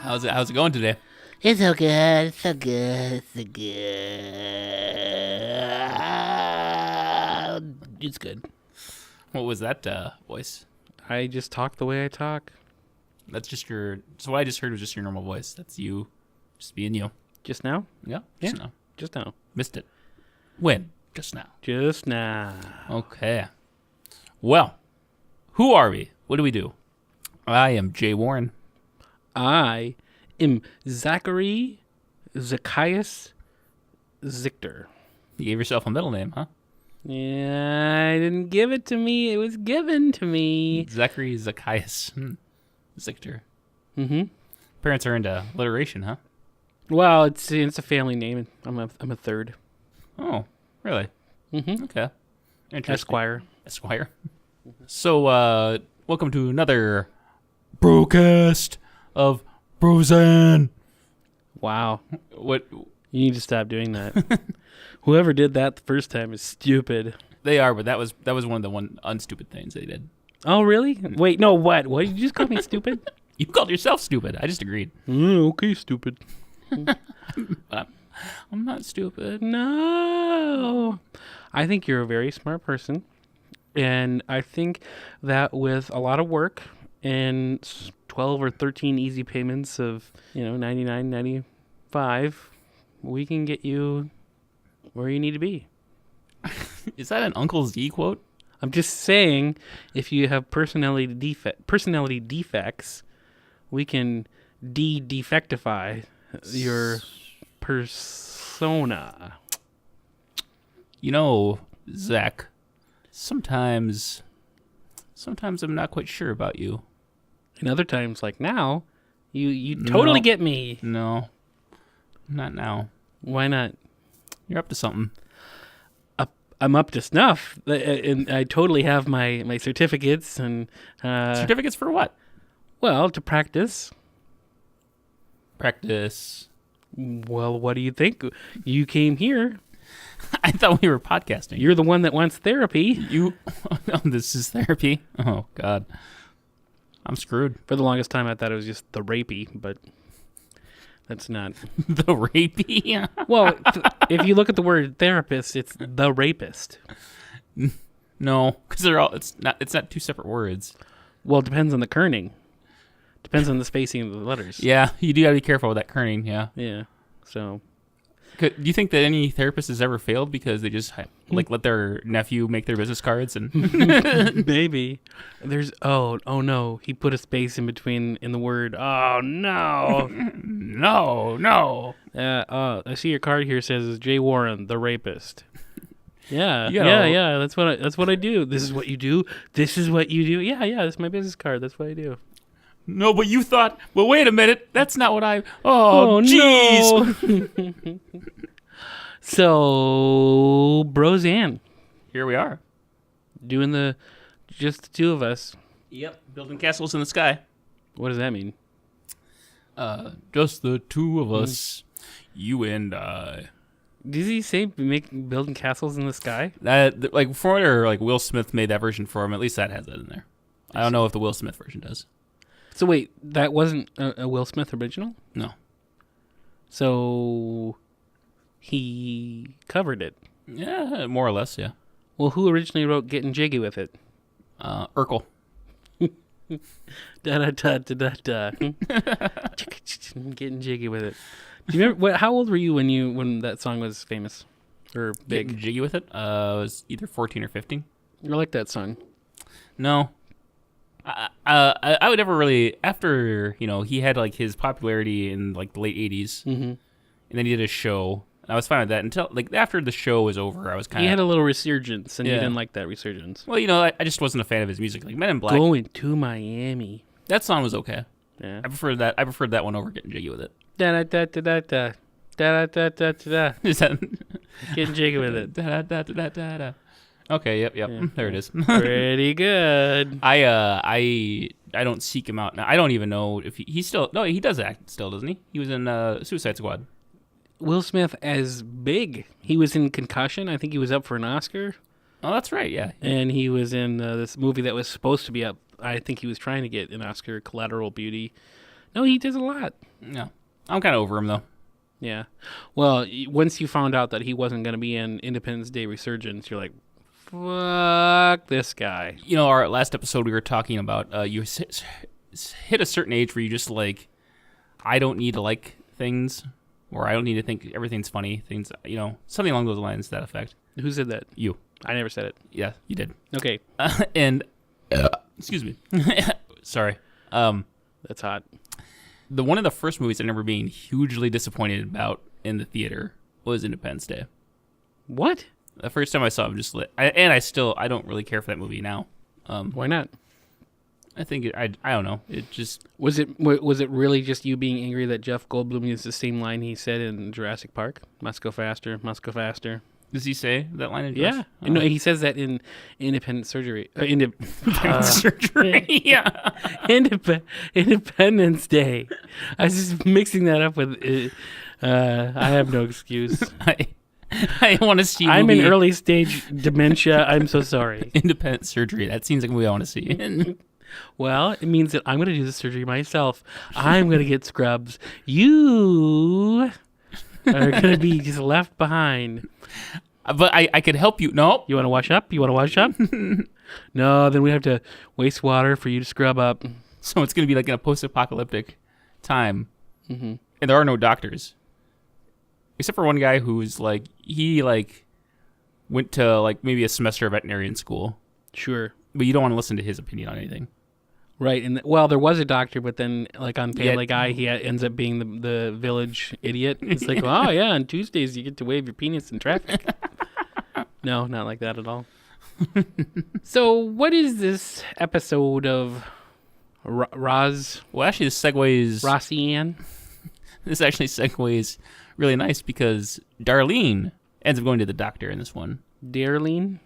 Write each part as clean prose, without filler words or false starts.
How's it going today? It's so good. It's so good. It's so good. It's good. What was that voice? I just talk the way I talk. That's just your. So what I just heard was just your normal voice. That's you, just being you. Just now? Yeah. Yeah. Just now. Just now. Missed it. When? Just now. Just now. Okay. Well, who are we? What do we do? I am Jay Warren. I am Zachary Zacchaeus Zichter. You gave yourself a middle name, huh? Yeah, I didn't give it to me. It was given to me. Zachary Zacchaeus Zichter. Mm-hmm. Parents are into alliteration, huh? Well, it's a family name. I'm a third. Oh, really? Mm-hmm. Okay. Interesting. Esquire. Esquire. So, welcome to another broadcast of Roseanne. Wow. What? You need to stop doing that. Whoever did that the first time is stupid. They are, but that was one of the unstupid things they did. Oh, really? Wait, no, what? What? Did you just call me stupid? You called yourself stupid. I just agreed. Okay, stupid. I'm not stupid. No. I think you're a very smart person. And I think that with a lot of work and 12 or 13 easy payments of, $99.95, we can get you where you need to be. Is that an Uncle Z quote? I'm just saying, if you have personality defects, we can defectify your persona. You know, Zach, sometimes I'm not quite sure about you. And other times, like now, you totally get me. No, not now. Why not? You're up to something. I'm up to snuff, and I totally have my certificates and Certificates for what? well, to practice. Practice. Well, what do you think? You came here. I thought we were podcasting. You're the one that wants therapy. No, this is therapy. Oh God, I'm screwed. For the longest time, I thought it was just the rapey, but that's not. The rapey. Well, if you look at the word therapist, it's the rapist. No, because they're all. It's not two separate words. Well, it depends on the kerning. Depends on the spacing of the letters. Yeah, you do gotta be careful with that kerning. Yeah. Yeah. So. Do you think that any therapist has ever failed because they just let their nephew make their business cards and Maybe. There's oh no, he put a space in between in the word. Oh no. no. I see your card here says Jay Warren, the rapist. Yeah. You gotta- Yeah, that's what I do. This is what you do. This is what you do. Yeah, that's my business card. That's what I do. No, but you thought, well, wait a minute. That's not what I... Oh, jeez. No. So, Roseanne. Here we are. Doing just the two of us. Yep. Building castles in the sky. What does that mean? Just the two of us. You and I. Does he say building castles in the sky? From what Will Smith made that version for him, at least that has that in there. I don't know if the Will Smith version does. So wait, that wasn't a Will Smith original? No. So he covered it. Yeah, more or less, yeah. Well, who originally wrote "Getting Jiggy with It"? Urkel. Da da da da da. Getting jiggy with it. Do you remember how old were you when that song was famous or big? Getting jiggy with it? I was either 14 or 15. I like that song. No. I would never really, after, he had his popularity in the late 80s, and then he did a show. I was fine with that until after the show was over. I was kind of. He had a little resurgence, and you Yeah. didn't like that resurgence. Well, I just wasn't a fan of his music. Like Men in Black. Going to Miami. That song was okay. Yeah. I preferred that one over Getting Jiggy with It. Da da da da da da da da da. Is that Getting jiggy with it. Da, da, da, da, da, da. Okay, yep. Yeah. There it is. Pretty good. I don't seek him out now. I don't even know if he still. No, he does act still, doesn't he? He was in Suicide Squad. Will Smith as big. He was in Concussion. I think he was up for an Oscar. Oh, that's right. Yeah. And he was in this movie that was supposed to be up I think he was trying to get an Oscar, Collateral Beauty. No, he does a lot. No, I'm kind of over him though. Yeah. Well, once you found out that he wasn't going to be in Independence Day Resurgence, you're like, fuck this guy. You know, our last episode we were talking about you hit a certain age where you just like, I don't need to like things, or I don't need to think everything's funny. Things, you know, something along those lines. That effect. Who said that? You. I never said it. Yeah, you did. Okay. And excuse me. Sorry. That's hot. One of the first movies I remember being hugely disappointed about in the theater was Independence Day. What? The first time I saw it, I don't really care for that movie now. Why not? I think I don't know. It just Was it really just you being angry that Jeff Goldblum used the same line he said in Jurassic Park? Must go faster, must go faster. does he say that line? In Yeah. Jurassic? No, he says that in Independent Surgery. Surgery. Yeah. Independence Day. I was just mixing that up with. I have no excuse. I want to see. I'm in early stage dementia. I'm so sorry. Independent Surgery. That seems like a movie I want to see. Well, it means that I'm going to do the surgery myself. I'm going to get scrubs. You are going to be just left behind. But I could help you. No. You want to wash up? No, then we have to waste water for you to scrub up. So it's going to be like in a post-apocalyptic time. Mm-hmm. And there are no doctors. Except for one guy who's like, he like went to like maybe a semester of veterinarian school. Sure. But you don't want to listen to his opinion on anything. Right, and well, there was a doctor, but then, like on Family Guy, he ends up being the village idiot. It's like, oh yeah, on Tuesdays you get to wave your penis in traffic. No, not like that at all. So, what is this episode of Roz? Well, actually, this segues. Roseanne? This actually segues really nice because Darlene ends up going to the doctor in this one. Darlene?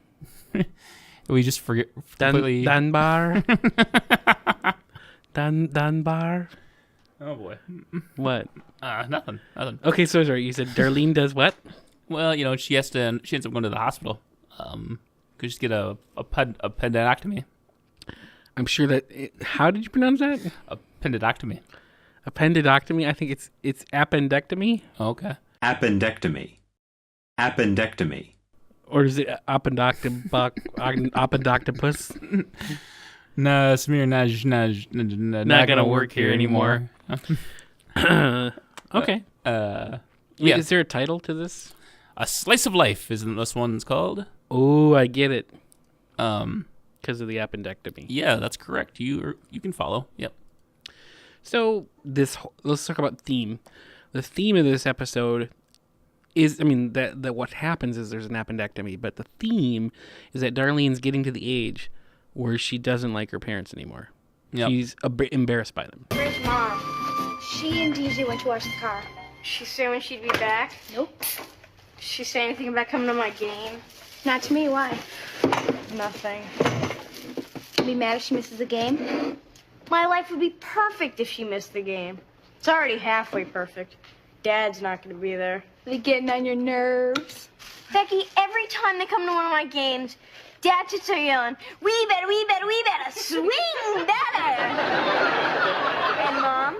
We just forget completely. Dunbar? Dunbar? Oh boy. What? Nothing. Okay, so sorry. You said Darlene does what? Well, you know, she ends up going to the hospital. Could just get a appendectomy. I'm sure that. How did you pronounce that? Appendectomy. Appendectomy. I think it's appendectomy. Okay. Appendectomy. Or is it appendoctopus? No, smear not gonna work here anymore. Okay. Yeah. Is there a title to this? A Slice of Life isn't this one's called? Oh, I get it. Because of the appendectomy. Yeah, that's correct. You can follow. Yep. So let's talk about theme. The theme of this episode is, I mean, that what happens is there's an appendectomy, but the theme is that Darlene's getting to the age where she doesn't like her parents anymore. Yep. She's embarrassed by them. Where's Mom? She and DJ went to wash the car. She said when she'd be back? Nope. Did she say anything about coming to my game? Not to me, why? Nothing. Be mad if she misses the game? My life would be perfect if she missed the game. It's already halfway perfect. Dad's not going to be there. Are they getting on your nerves? Becky, every time they come to one of my games, Dad just start yelling, we better swing better. And Mom,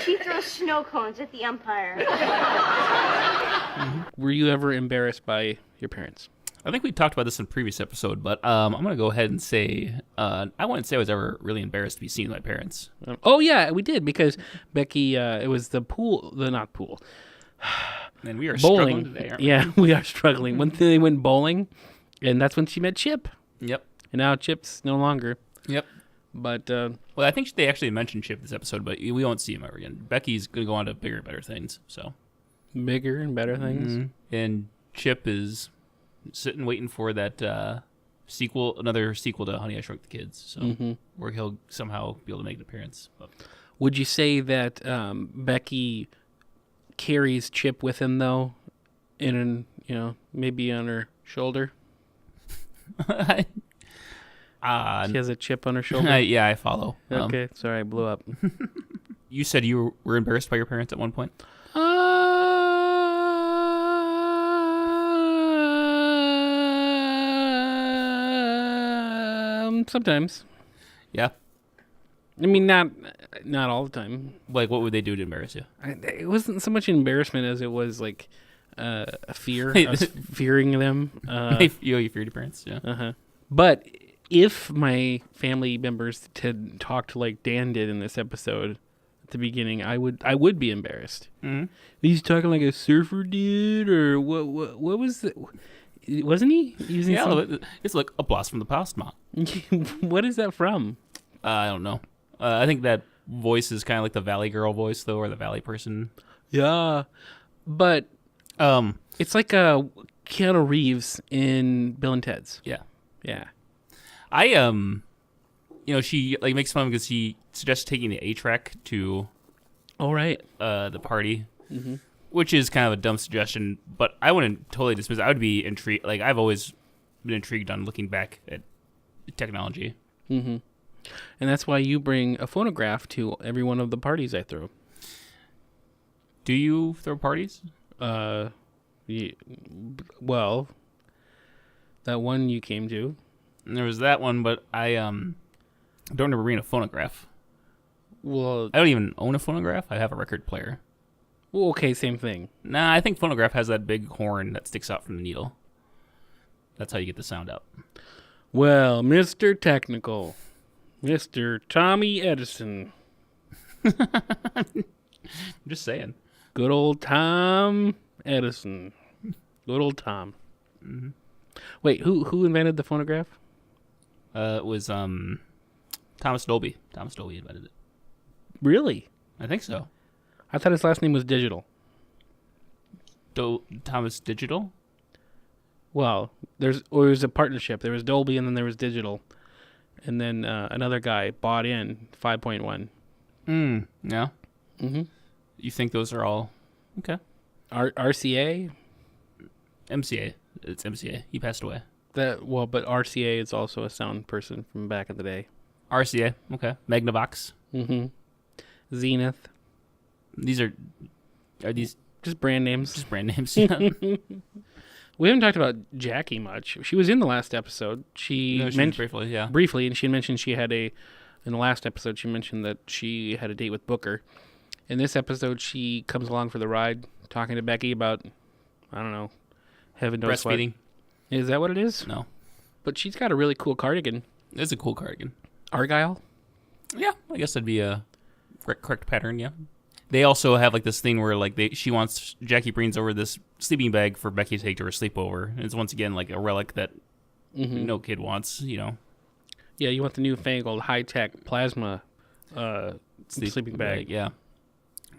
she throws snow cones at the umpire. Were you ever embarrassed by your parents? I think we talked about this in a previous episode, but I'm going to go ahead and say I wouldn't say I was ever really embarrassed to be seen by my parents. Oh, yeah, we did, because Becky, it was not pool. And we are bowling. struggling today, aren't we? Yeah, we are struggling. One thing, they went bowling, and that's when she met Chip. Yep. And now Chip's no longer. Yep. But, well, I think they actually mentioned Chip this episode, but we won't see him ever again. Becky's going to go on to bigger and better things, so. Bigger and better things. Mm-hmm. And Chip is sitting waiting for that another sequel to Honey, I Shrunk the Kids, so where he'll somehow be able to make an appearance. But. Would you say that Becky carries Chip with him, though, maybe on her shoulder? She has a chip on her shoulder? Yeah, I follow. Okay, sorry, I blew up. You said you were embarrassed by your parents at one point? Sometimes. Yeah. I mean, not all the time. Like, what would they do to embarrass you? It wasn't so much embarrassment as it was like a fear. I was fearing them. You feared your parents. Yeah. Uh-huh. But if my family members talked like Dan did in this episode at the beginning, I would be embarrassed. Mm-hmm. He's talking like a surfer dude, or what was it? Wasn't he using? Yeah, it's like a blast from the past, man. What is that from? I don't know. I think that voice is kind of like the Valley Girl voice, though, or the Valley person. Yeah, but it's like Keanu Reeves in Bill and Ted's. Yeah. Yeah. She like makes fun because he suggests taking the A-track to, the party, which is kind of a dumb suggestion. But I wouldn't totally dismiss it. I would be intrigued. Like I've always been intrigued on looking back at technology. Mm-hmm. And that's why you bring a phonograph to every one of the parties I throw. Do you throw parties? Well, that one you came to. And there was that one, but I don't remember bringing a phonograph. Well, I don't even own a phonograph. I have a record player. Well, okay, same thing. Nah, I think phonograph has that big horn that sticks out from the needle. That's how you get the sound out. Well, Mr. Technical, Mr. Tommy Edison. I'm just saying. Good old Tom Edison. Good old Tom. Mm-hmm. Wait, who invented the phonograph? It was Thomas Dolby. Thomas Dolby invented it. Really? I think so. I thought his last name was Digital. Thomas Digital? Well, there was a partnership. There was Dolby and then there was Digital. And then another guy bought in 5.1. Yeah. Mm-hmm. You think those are all... Okay. RCA? MCA. It's MCA. He passed away. But RCA is also a sound person from back in the day. RCA. Okay. Magnavox. Mm-hmm. Zenith. These are these just brand names? Just brand names. Yeah. We haven't talked about Jackie much. She was in the last episode. She mentioned briefly, yeah. Briefly, and she mentioned in the last episode, she mentioned that she had a date with Booker. In this episode, she comes along for the ride, talking to Becky about, I don't know, heaven knows what. Breastfeeding. Is that what it is? No. But she's got a really cool cardigan. It's a cool cardigan. Argyle? Yeah, I guess that'd be a correct pattern, yeah. They also have like this thing where like Jackie brings over this sleeping bag for Becky to take to her sleepover. And it's once again like a relic that no kid wants, Yeah, you want the newfangled high-tech plasma sleeping bag. Yeah.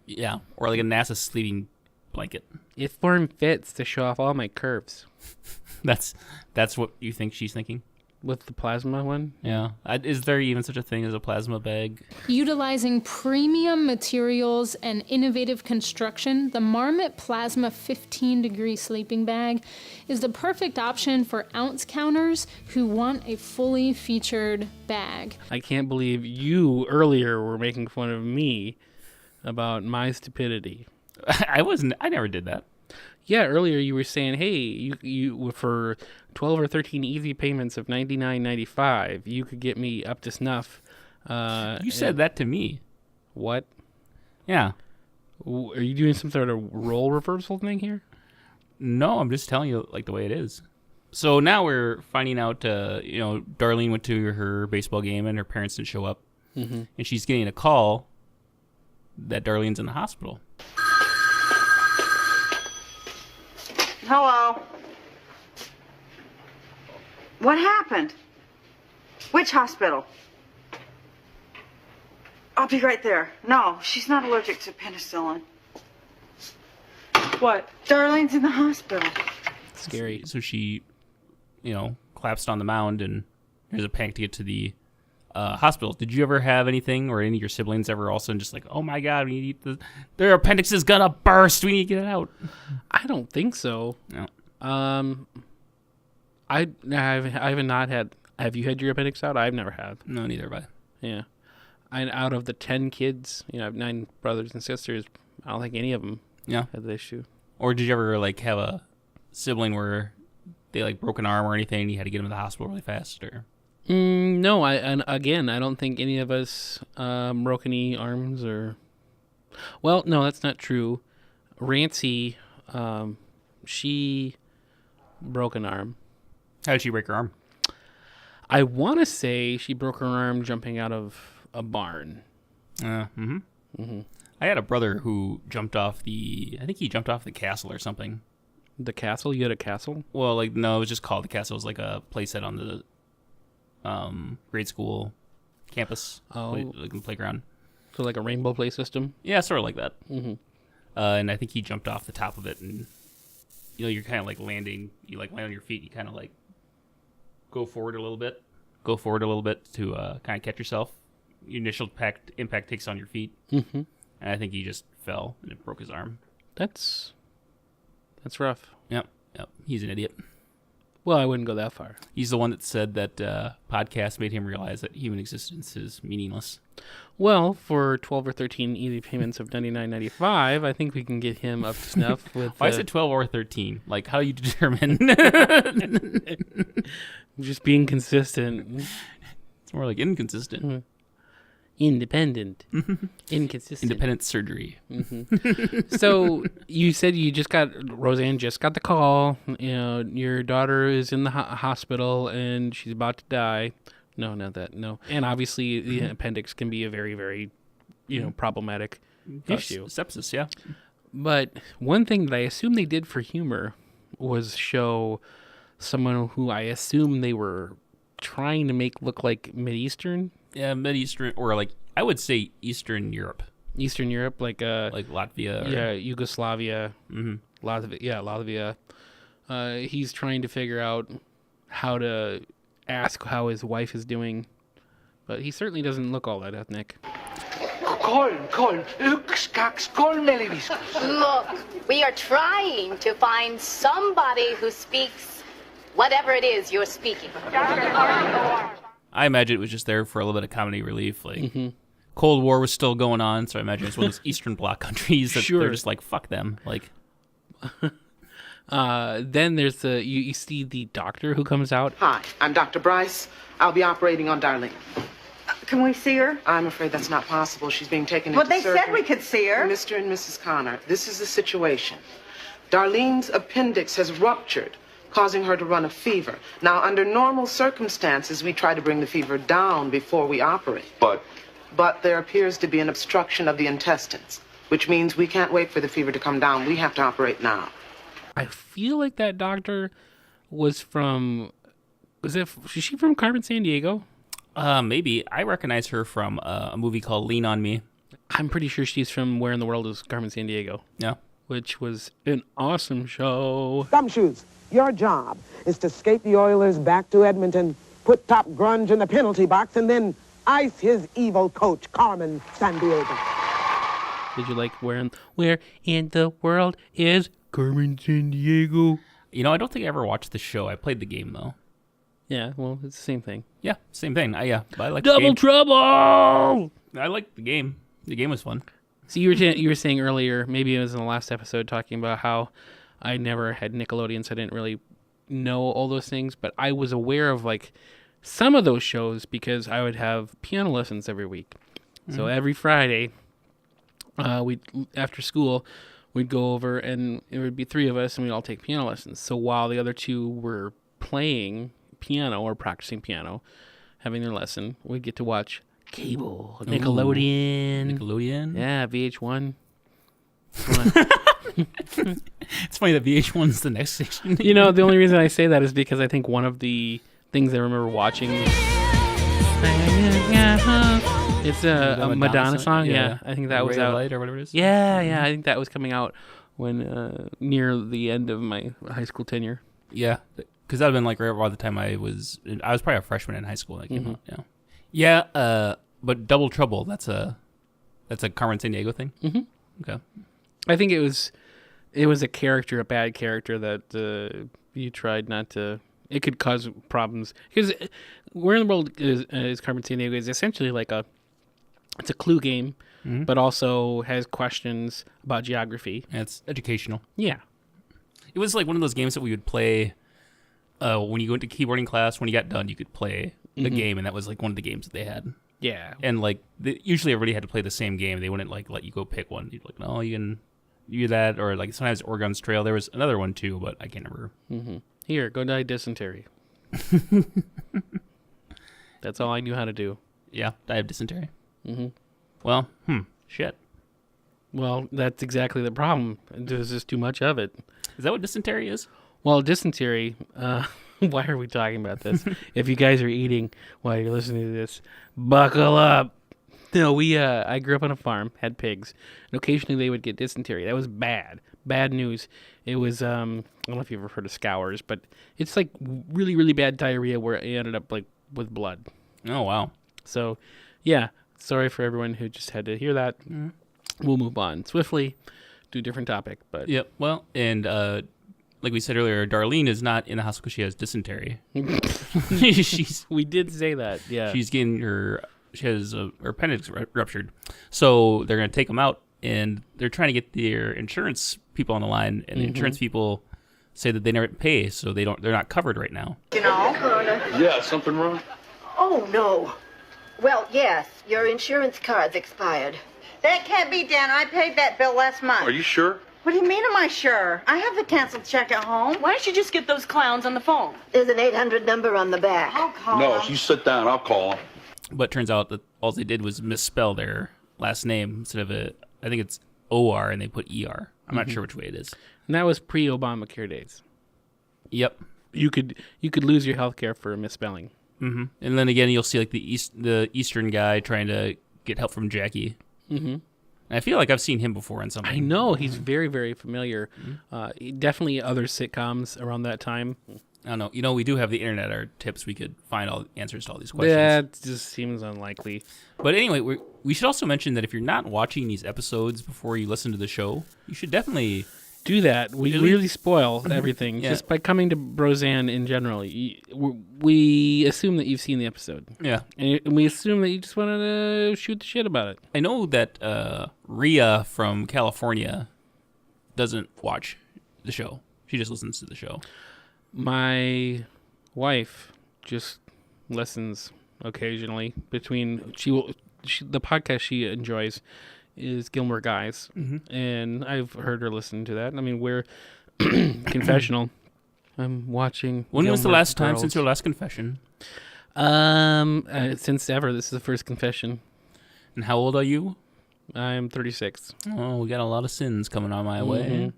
Yeah, or like a NASA sleeping blanket. It form fits to show off all my curves. That's what you think she's thinking? With the plasma one? Yeah. Is there even such a thing as a plasma bag? Utilizing premium materials and innovative construction, the Marmot Plasma 15-degree sleeping bag is the perfect option for ounce counters who want a fully featured bag. I can't believe you earlier were making fun of me about my stupidity. I never did that. Yeah, earlier you were saying, hey, you for 12 or 13 easy payments of $99.95, you could get me up to snuff. You said that to me. What? Yeah. Are you doing some sort of role reversal thing here? No, I'm just telling you like the way it is. So now we're finding out, Darlene went to her baseball game and her parents didn't show up. Mm-hmm. And she's getting a call that Darlene's in the hospital. Hello. What happened? Which hospital? I'll be right there. No, she's not allergic to penicillin. What? Darlene's in the hospital. Scary. So she, collapsed on the mound and there's a panic to get to the hospital. Did you ever have anything or any of your siblings ever all of a sudden just like, oh my God, their appendix is gonna burst. We need to get it out. I don't think so. No. I have not had. Have you had your appendix out? I've never had. No, neither have I. Yeah. And out of the 10 kids, I have 9 brothers and sisters. I don't think any of them had the issue. Or did you ever like have a sibling where they like broke an arm or anything and you had to get them to the hospital really fast? Or No, and again, I don't think any of us broke any arms or. Well, no, that's not true. Rancy, she broke an arm. How did she break her arm? I want to say she broke her arm jumping out of a barn. I had a brother who jumped off I think he jumped off the castle or something. The castle? You had a castle? Well, like, no, it was just called the castle. It was like a place set on the grade school campus, like the playground. So like a rainbow play system? Yeah, sort of like that. Mm-hmm. And I think he jumped off the top of it, and you're kind of like landing. You like land on your feet. You kind of like go forward a little bit to kind of catch yourself. Your initial impact takes on your feet, and I think he just fell and it broke his arm. That's rough. Yep. He's an idiot. Well, I wouldn't go that far. He's the one that said that podcasts made him realize that human existence is meaningless. Well, for 12 or 13 easy payments of $99.95, I think we can get him up to snuff with. Why is it 12 or 13? Like, how do you determine? Just being consistent. It's more like inconsistent. Independent. Inconsistent. Independent surgery. So you said Roseanne just got the call. Your daughter is in the hospital and she's about to die. No, not that. No. And obviously the appendix can be a very, very, problematic issue. Sepsis, yeah. But one thing that I assume they did for humor was show someone who I assume they were trying to make look like Mideastern. Yeah, Mideastern, or like, I would say Eastern Europe. Eastern Europe, like Latvia. Yeah, Yugoslavia. Latvia. He's trying to figure out how to ask how his wife is doing, but he certainly doesn't look all that ethnic. Look, we are trying to find somebody who speaks whatever it is you're speaking. I imagine it was just there for a little bit of comedy relief. Like, Cold War was still going on, so I imagine it's one of those Eastern Bloc countries that they're just like, fuck them. Like, then there's you see the doctor who comes out. Hi, I'm Dr. Bryce. I'll be operating on Darlene. Can we see her? I'm afraid that's not possible. She's being taken Well, into they surgery. said we could see her. Mr. and Mrs. Connor, this is the situation. Darlene's appendix has ruptured, causing her to run a fever. Now, under normal circumstances, we try to bring the fever down before we operate. But there appears to be an obstruction of the intestines, which means we can't wait for the fever to come down. We have to operate now. I feel like that doctor was she from Carmen Sandiego? Maybe. I recognize her from a movie called Lean on Me. I'm pretty sure she's from Where in the World is Carmen Sandiego? Yeah. Which was an awesome show. Gumshoes, your job is to skate the Oilers back to Edmonton, put Top Grunge in the penalty box, and then ice his evil coach, Carmen Sandiego. Did you like Where in the World is Carmen Sandiego? I don't think I ever watched the show. I played the game, though. Yeah, well, it's the same thing. Yeah, same thing. I like Double Trouble! I liked the game. The game was fun. So you were saying earlier, maybe it was in the last episode, talking about how I never had Nickelodeon, so I didn't really know all those things, but I was aware of like some of those shows because I would have piano lessons every week. So every Friday, after school, we'd go over and it would be three of us and we'd all take piano lessons. So while the other two were playing piano or practicing piano, having their lesson, we'd get to watch cable, Nickelodeon. Nickelodeon? Yeah, VH1. It's funny that VH1's the next station. The only reason I say that is because I think one of the things I remember watching it's a Madonna song. Yeah, I think that was out. Light or whatever it is. Yeah, I think that was coming out when near the end of my high school tenure. Yeah, because that would have been like right around the time I was probably a freshman in high school when that came out. Yeah, but Double Trouble, that's a Carmen Sandiego thing. Okay. I think it was a character, a bad character that you tried not to. It could cause problems because Where in the World is Carmen Sandiego is essentially like it's a clue game, but also has questions about geography. Yeah, it's educational. Yeah, it was like one of those games that we would play when you go into keyboarding class. When you got done, you could play the game, and that was like one of the games that they had. Yeah. And like usually everybody had to play the same game. They wouldn't like let you go pick one. You'd like, no, you can do that, or like sometimes Oregon's Trail. There was another one too, but I can't remember. Here, go die dysentery. That's all I knew how to do. Yeah, die of dysentery. Well, shit. Well, that's exactly the problem. There's just too much of it. Is that what dysentery is? Well, dysentery, why are we talking about this? If you guys are eating while you're listening to this, buckle up. No, I grew up on a farm, had pigs, and occasionally they would get dysentery. That was bad. Bad news. It was, I don't know if you've ever heard of scours, but it's like really, really bad diarrhea where it ended up like with blood. Oh, wow. So, yeah, sorry for everyone who just had to hear that. We'll move on swiftly to a different topic. But Yep. Well, and like we said earlier, Darlene is not in the hospital because she has dysentery. We did say that, yeah. She has her appendix ruptured. So they're going to take them out, and they're trying to get their insurance people on the line, and the insurance people say that they never pay, so they're not covered right now. You know? Yeah, something wrong? Oh, no. Well, yes, your insurance card's expired. That can't be, Dan. I paid that bill last month. Are you sure? What do you mean, am I sure? I have the canceled check at home. Why don't you just get those clowns on the phone? There's an 800 number on the back. I'll call No, them. you sit down. I'll call him. But it turns out that all they did was misspell their last name instead of I think it's O-R, and they put E-R. I'm not sure which way it is. And that was pre-Obamacare days. Yep. You could lose your health care for a misspelling. And then again, you'll see like the Eastern guy trying to get help from Jackie. And I feel like I've seen him before in something. I know. He's very, very familiar. Definitely other sitcoms around that time. I don't know. You know, we do have the internet, our tips. We could find all the answers to all these questions. That just seems unlikely. But anyway, we should also mention that if you're not watching these episodes before you listen to the show, you should definitely do that. We really spoil everything just by coming to Roseanne in general. We assume that you've seen the episode. Yeah. And we assume that you just wanted to shoot the shit about it. I know that Rhea from California doesn't watch the show. She just listens to the show. My wife just listens occasionally. The podcast she enjoys is Gilmore Guys, and I've heard her listen to that. I mean, we're confessional. I'm watching. When was the Gilmore last time Girls. since your last confession? Since ever. This is the first confession. And how old are you? I'm 36. Oh, we got a lot of sins coming on my way.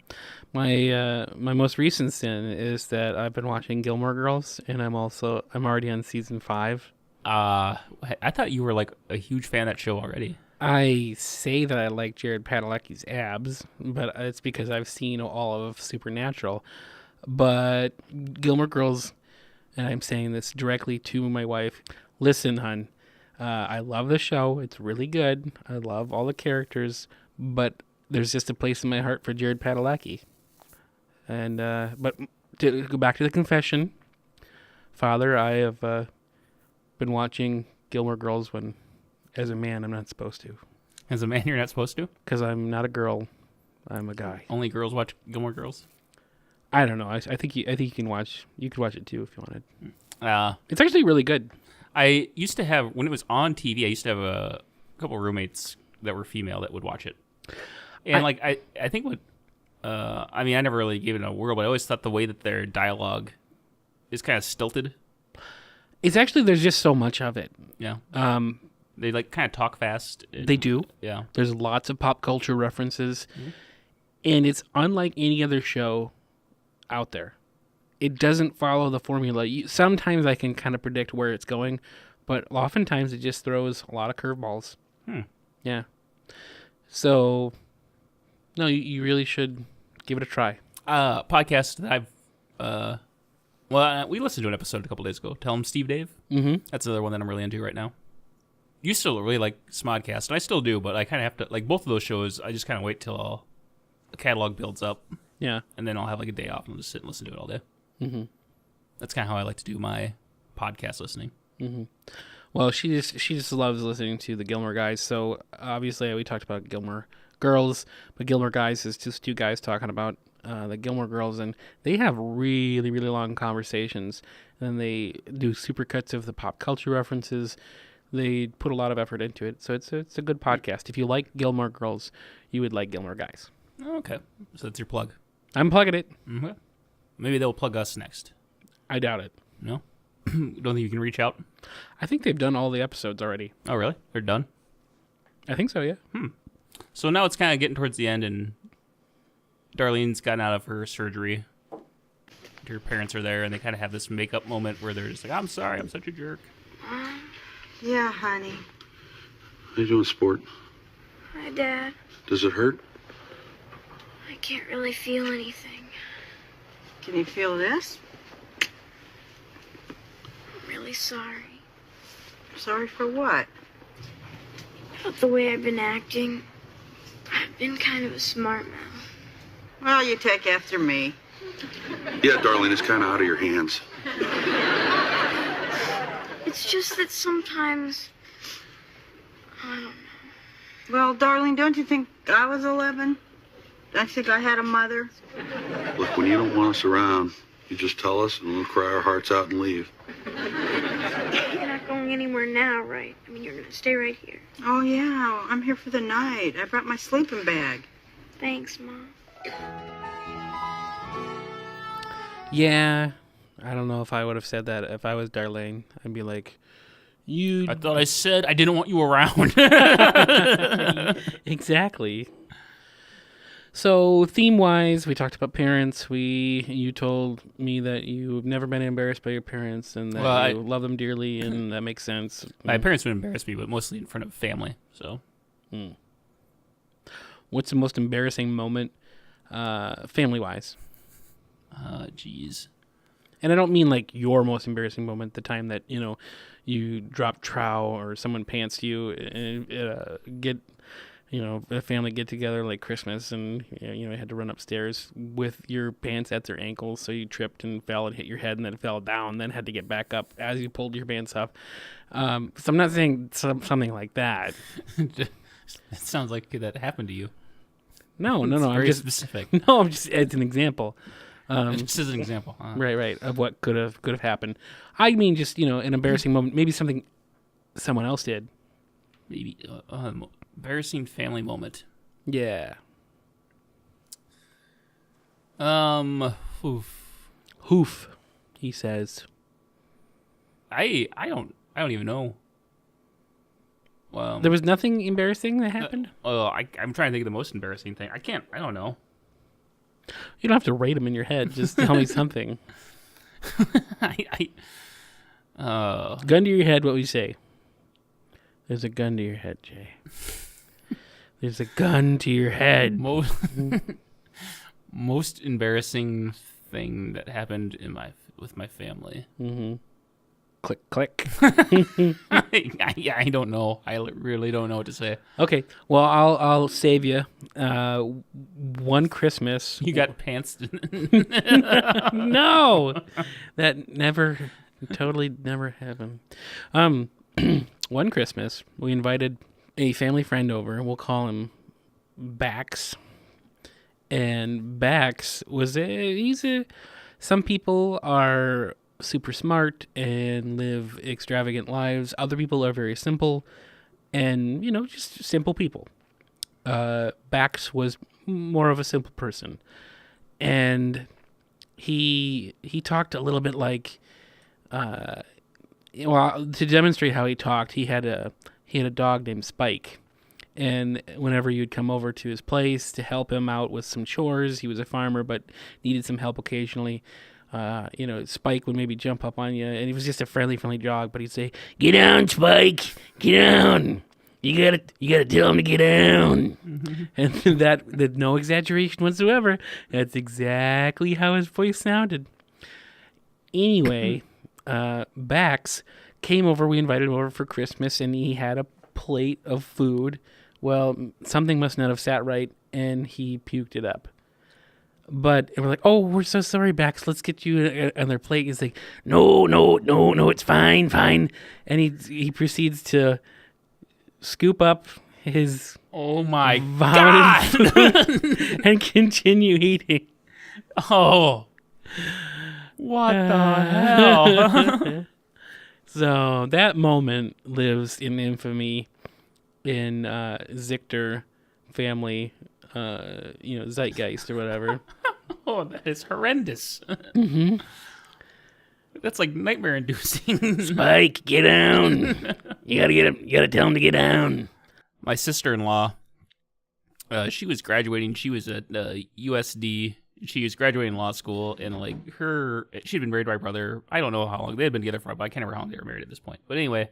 My most recent sin is that I've been watching Gilmore Girls, and I'm already on season 5. I thought you were like a huge fan of that show already. I say that I like Jared Padalecki's abs, but it's because I've seen all of Supernatural. But Gilmore Girls, and I'm saying this directly to my wife, listen, hun, I love the show. It's really good. I love all the characters, but there's just a place in my heart for Jared Padalecki. And but to go back to the confession, Father, I have been watching Gilmore Girls when, as a man, I'm not supposed to. As a man, you're not supposed to? Because I'm not a girl. I'm a guy. Only girls watch Gilmore Girls? I don't know. I think you can watch. You could watch it too if you wanted. It's actually really good. I used to have, when it was on TV, I used to have a couple roommates that were female that would watch it. And I think what, I mean, I never really gave it a whirl, but I always thought the way that their dialogue is kind of stilted. It's actually, there's just so much of it. Yeah. They like kind of talk fast. They do. Yeah. There's lots of pop culture references. And it's unlike any other show out there. It doesn't follow the formula. Sometimes I can kind of predict where it's going, but oftentimes it just throws a lot of curveballs. Yeah. So, no, you really should give it a try. Podcast that I've, we listened to an episode a couple days ago. Tell 'em Steve Dave. That's another one that I'm really into right now. You still really like Smodcast, and I still do, but I kind of have to, like both of those shows, I just kind of wait till the catalog builds up. Yeah. And then I'll have like a day off and I'll just sit and listen to it all day. That's kind of how I like to do my podcast listening. Well, she just loves listening to the Gilmore Guys. So obviously we talked about Gilmore Girls, but Gilmore Guys is just two guys talking about the Gilmore Girls, and they have really, really long conversations. and they do supercuts of the pop culture references. They put a lot of effort into it, so it's a good podcast. If you like Gilmore Girls, you would like Gilmore Guys. Okay, so that's your plug. I'm plugging it. Mm-hmm. Maybe they'll plug us next. I doubt it. No? Don't think you can reach out? I think they've done all the episodes already. Oh, really? They're done? I think so, yeah. So now it's kind of getting towards the end, and Darlene's gotten out of her surgery. Her parents are there, and they kind of have this makeup moment where they're just like, I'm sorry, I'm such a jerk. Yeah, honey. How you doing, sport? Hi, Dad. Does it hurt? I can't really feel anything. Can you feel this? I'm really sorry. Sorry for what? About the way I've been acting. I've been kind of a smart mouth. Well, you take after me. Yeah, darling, it's kind of out of your hands. It's just that sometimes... I don't know. Well, darling, don't you think I was 11? Don't you think I had a mother? Look, when you don't want us around, you just tell us and we'll cry our hearts out and leave. You're not going anywhere now, right? I mean, you're going to stay right here. Oh, yeah. I'm here for the night. I brought my sleeping bag. Thanks, Mom. Yeah, I don't know if I would have said that if I was Darlene. I'd be like, I thought I said I didn't want you around. Exactly. So theme-wise, we talked about parents. You told me that you've never been embarrassed by your parents and that you love them dearly, and that makes sense. My parents would embarrass me, but mostly in front of family. So, What's the most embarrassing moment, family-wise? Geez. And I don't mean like your most embarrassing moment, the time that, you dropped trow or someone pantsed you and a family get together like Christmas and, you had to run upstairs with your pants at their ankles. So you tripped and fell and hit your head and then fell down, then had to get back up as you pulled your pants up. So I'm not saying something like that. It sounds like that happened to you. No. It's I'm very just specific. No, it's an example. Just as an example. Right, of what could have happened. I mean, just an embarrassing moment, maybe something someone else did. Maybe embarrassing family moment. Yeah. Hoof, he says. I don't even know. Well, there was nothing embarrassing that happened? I'm trying to think of the most embarrassing thing. I don't know. You don't have to rate them in your head. Just tell me something. Gun to your head, what would you say? There's a gun to your head, Jay. There's a gun to your head. Most embarrassing thing that happened with my family. Mm-hmm. Click, click. I don't know. I really don't know what to say. Okay, well, I'll save you. One Christmas. You got pants? No, that totally never happened. One Christmas, we invited a family friend over. We'll call him Bax. And Bax some people are super smart and live extravagant lives. Other people are very simple and, just simple people. Bax was more of a simple person. And he talked a little bit like, to demonstrate how he talked, he had a dog named Spike. And whenever you'd come over to his place to help him out with some chores, he was a farmer but needed some help occasionally. Spike would maybe jump up on you, and he was just a friendly dog, but he'd say, "Get down, Spike, get down. You gotta tell him to get down." Mm-hmm. And that no exaggeration whatsoever. That's exactly how his voice sounded. Anyway, Bax came over. We invited him over for Christmas, and he had a plate of food. Well, something must not have sat right, and he puked it up. But we're like, "Oh, we're so sorry, Bax. Let's get you another plate." He's like, No, it's fine. And he proceeds to scoop up his my God and continue eating. Oh, What the hell? So that moment lives in infamy in Zichter family, zeitgeist or whatever. Oh, that is horrendous. Mm-hmm. That's like nightmare inducing. Spike, get down. You gotta get him. You gotta tell him to get down. My sister-in-law, she was graduating. She was at USD. She was graduating law school, and like she'd been married to my brother. I don't know how long they had been together for, but I can't remember how long they were married at this point. But anyway,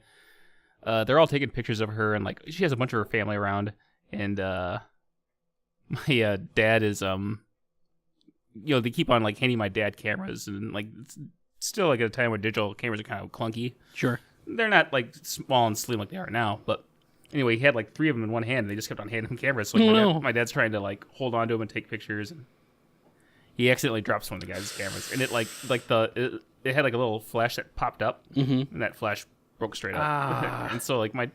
they're all taking pictures of her, and like she has a bunch of her family around, and my dad is they keep on like handing my dad cameras, and like it's still like at a time where digital cameras are kind of clunky. Sure, they're not like small and slim like they are now, but. Anyway, he had like 3 of them in one hand, and they just kept on handing him cameras. So like, my dad's trying to like hold on to him and take pictures, and he accidentally drops one of the guy's cameras, and it it had like a little flash that popped up, and that flash broke straight up. And so like my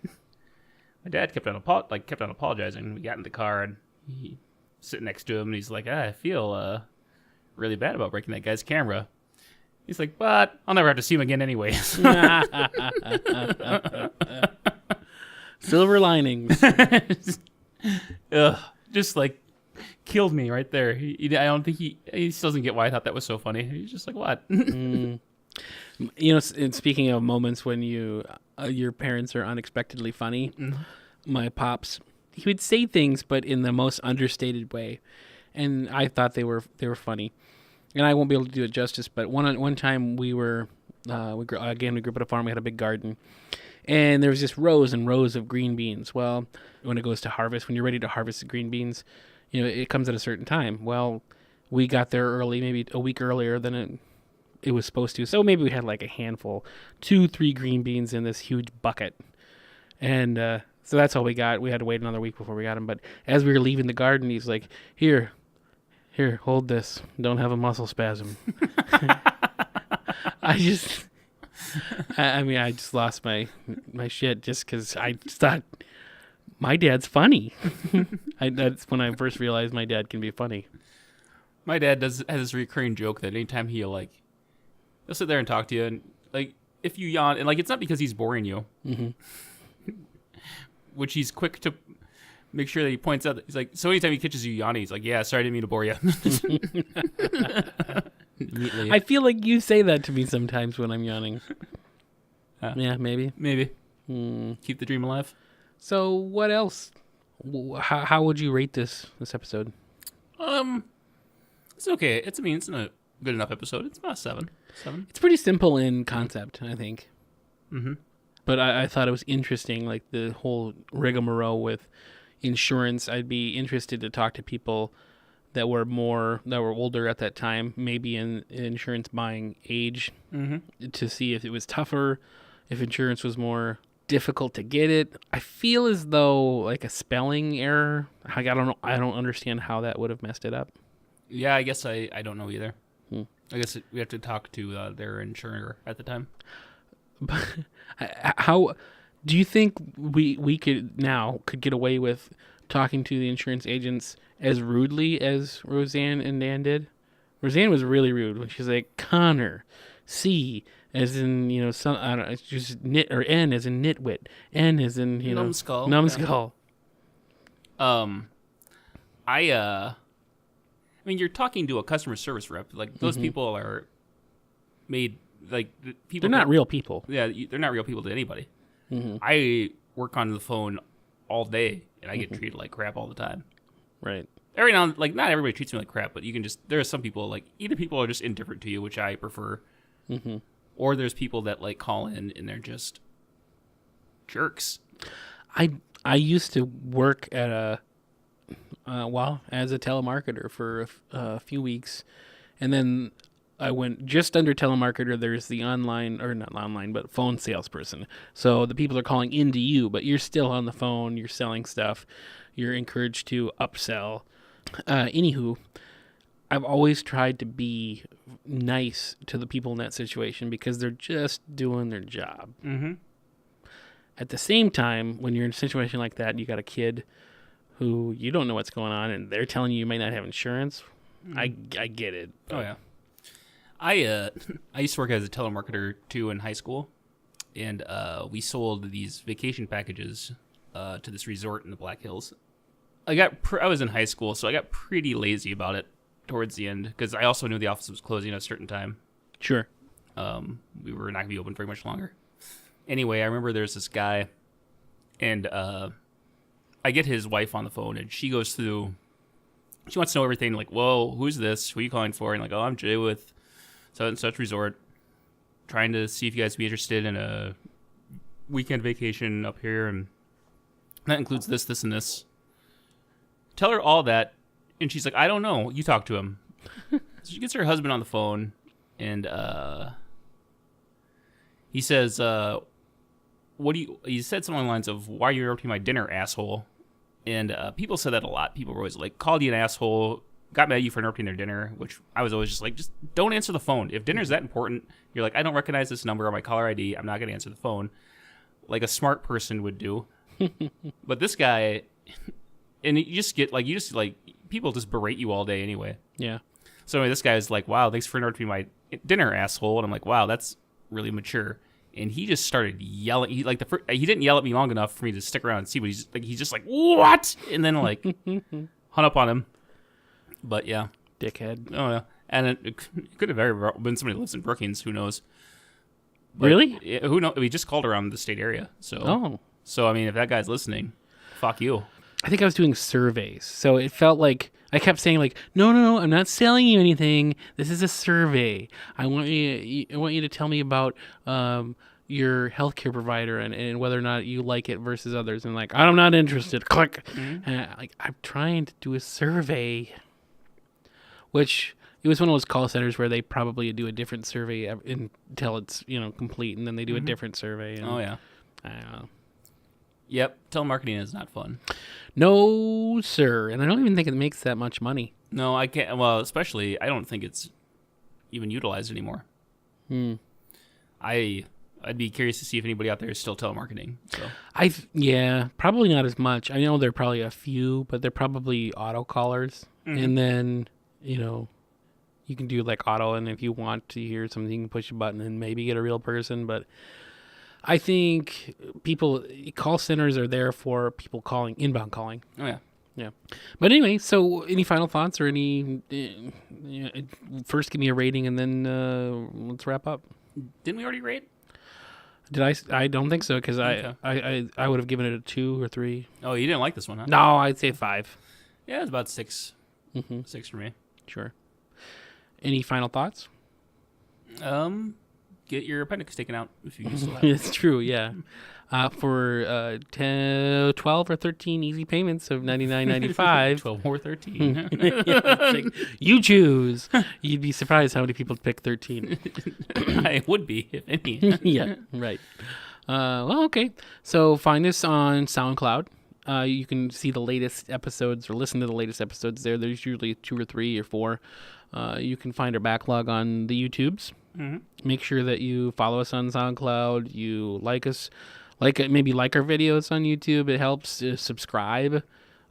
dad kept on apologizing. We got in the car, and he sitting next to him, and he's like, I feel really bad about breaking that guy's camera. He's like, but I'll never have to see him again anyways. Silver linings. Just like killed me right there. I don't think he still doesn't get why I thought that was so funny. He's just like, what? And speaking of moments when your parents are unexpectedly funny, my pops, he would say things, but in the most understated way, and I thought they were funny. And I won't be able to do it justice, but one time we grew up at a farm. We had a big garden. And there was just rows and rows of green beans. Well, when it goes to harvest, when you're ready to harvest the green beans, it comes at a certain time. Well, we got there early, maybe a week earlier than it was supposed to. So maybe we had like a handful, 2-3 green beans in this huge bucket. And so that's all we got. We had to wait another week before we got them. But as we were leaving the garden, he's like, here, hold this. Don't have a muscle spasm. I just lost my shit just because I just thought my dad's funny. That's when I first realized my dad can be funny. My dad has this recurring joke that anytime he'll sit there and talk to you, and like if you yawn, and like it's not because he's boring you, which he's quick to make sure that he points out. That he's like, so anytime he catches you yawning, he's like, yeah, sorry, I didn't mean to bore you. I feel like you say that to me sometimes when I'm yawning. Yeah, maybe. Keep the dream alive. So what else? How would you rate this episode? It's okay. It's a good enough episode. It's about 7. It's pretty simple in concept, I think. Mm-hmm. But I thought it was interesting, like the whole rigmarole with insurance. I'd be interested to talk to people that were older at that time, maybe in insurance buying age, to see if it was tougher, if insurance was more difficult to get it. I feel as though like a spelling error. I don't know. I don't understand how that would have messed it up. Yeah, I guess I don't know either. I guess we have to talk to their insurer at the time. How do you think we could get away with talking to the insurance agents as rudely as Roseanne and Dan did? Roseanne was really rude when she's like, Connor, C as in, some, I don't know, it's just nit, or N as in nitwit, N as in, numbskull. Numbskull. I mean, you're talking to a customer service rep. Like those people are made like people. They're not real people. Yeah, they're not real people to anybody. I work on the phone all day, and I get treated like crap all the time. Right. Every now and like not everybody treats me like crap, but there are some people like either people are just indifferent to you, which I prefer, or there's people that like call in and they're just jerks. I used to work at as a telemarketer for a few weeks, and then I went just under telemarketer. There's the online, or not online, but phone salesperson. So the people are calling into you, but you're still on the phone. You're selling stuff. You're encouraged to upsell. Anywho, I've always tried to be nice to the people in that situation because they're just doing their job. At the same time, when you're in a situation like that, you got a kid who you don't know what's going on, and they're telling you might not have insurance. I get it. Oh yeah. I used to work as a telemarketer too in high school, and we sold these vacation packages to this resort in the Black Hills. I was in high school, so I got pretty lazy about it towards the end because I also knew the office was closing at a certain time. Sure. We were not going to be open very much longer. Anyway, I remember there's this guy, and I get his wife on the phone, and she goes through. She wants to know everything, like, whoa, who's this? Who are you calling for? And like, oh, I'm Jay with such and such resort, trying to see if you guys would be interested in a weekend vacation up here, and that includes this, this, and this. Tell her all that, and she's like, I don't know. You talk to him. So she gets her husband on the phone, and he says, he said something along the lines of, why are you interrupting my dinner, asshole? And people said that a lot. People were always like, called you an asshole, got mad at you for interrupting their dinner, which I was always just like, just don't answer the phone. If dinner's that important, you're like, I don't recognize this number on my caller ID. I'm not going to answer the phone like a smart person would do. But this guy, and you just people just berate you all day anyway. Yeah. So anyway, this guy is like, wow, thanks for interrupting my dinner, asshole. And I'm like, wow, that's really mature. And he just started yelling. He didn't yell at me long enough for me to stick around and see what he's like. He's just like, what? And then like hung up on him. But yeah, dickhead. Oh yeah, and it could have very well been somebody who lives in Brookings. Who knows? But really? Who knows? We just called around the state area. So I mean, if that guy's listening, fuck you. I think I was doing surveys, so it felt like I kept saying like, no, I'm not selling you anything. This is a survey. I want you to tell me about your healthcare provider and whether or not you like it versus others. And like, I'm not interested. Click. Mm-hmm. And I'm trying to do a survey, which it was one of those call centers where they probably do a different survey until it's complete, and then they do a different survey. And, oh yeah. I don't know. Yep, telemarketing is not fun. No, sir. And I don't even think it makes that much money. No, I can't. Well, especially, I don't think it's even utilized anymore. I'd be curious to see if anybody out there is still telemarketing. So yeah, probably not as much. I know there are probably a few, but they're probably auto callers. Mm-hmm. And then, you can do like auto, and if you want to hear something, you can push a button and maybe get a real person, but I think call centers are there for people calling, inbound calling. Oh, yeah. Yeah. But anyway, so any final thoughts or first give me a rating and then let's wrap up. Didn't we already rate? Did I? I don't think so because I would have given it a 2 or 3. Oh, you didn't like this one, huh? No, I'd say 5. Yeah, it's about 6. 6 for me. Sure. Any final thoughts? Get your appendix taken out if you still have It's true, yeah. For 10, 12 or 13 easy payments of $99.95. 12 or 13. Like, you choose. You'd be surprised how many people pick 13. I would be, if any. Yeah, right. Well, okay. So find us on SoundCloud. You can see the latest episodes or listen to the latest episodes there. There's usually 2 or 3 or 4. You can find our backlog on the YouTubes. Mm-hmm. Make sure that you follow us on SoundCloud. You like us, maybe like our videos on YouTube. It helps. Subscribe.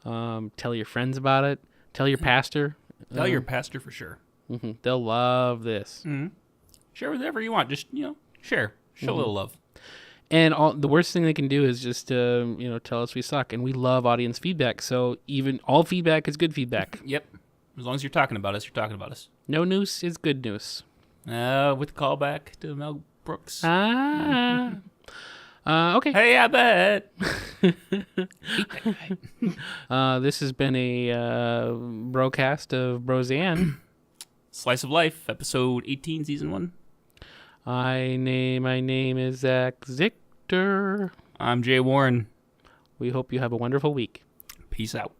Tell your friends about it. Tell your pastor. Tell your pastor for sure. Mm-hmm. They'll love this. Mm-hmm. Share whatever you want. Just share. Show a little love. And the worst thing they can do is just tell us we suck. And we love audience feedback. So even all feedback is good feedback. Yep. As long as you're talking about us, you're talking about us. No news is good news. With the callback to Mel Brooks. Okay. Hey, I bet. This has been a broadcast of Roseanne. Slice of Life, episode 18, season 1. My name is Zach Zichter. I'm Jay Warren. We hope you have a wonderful week. Peace out.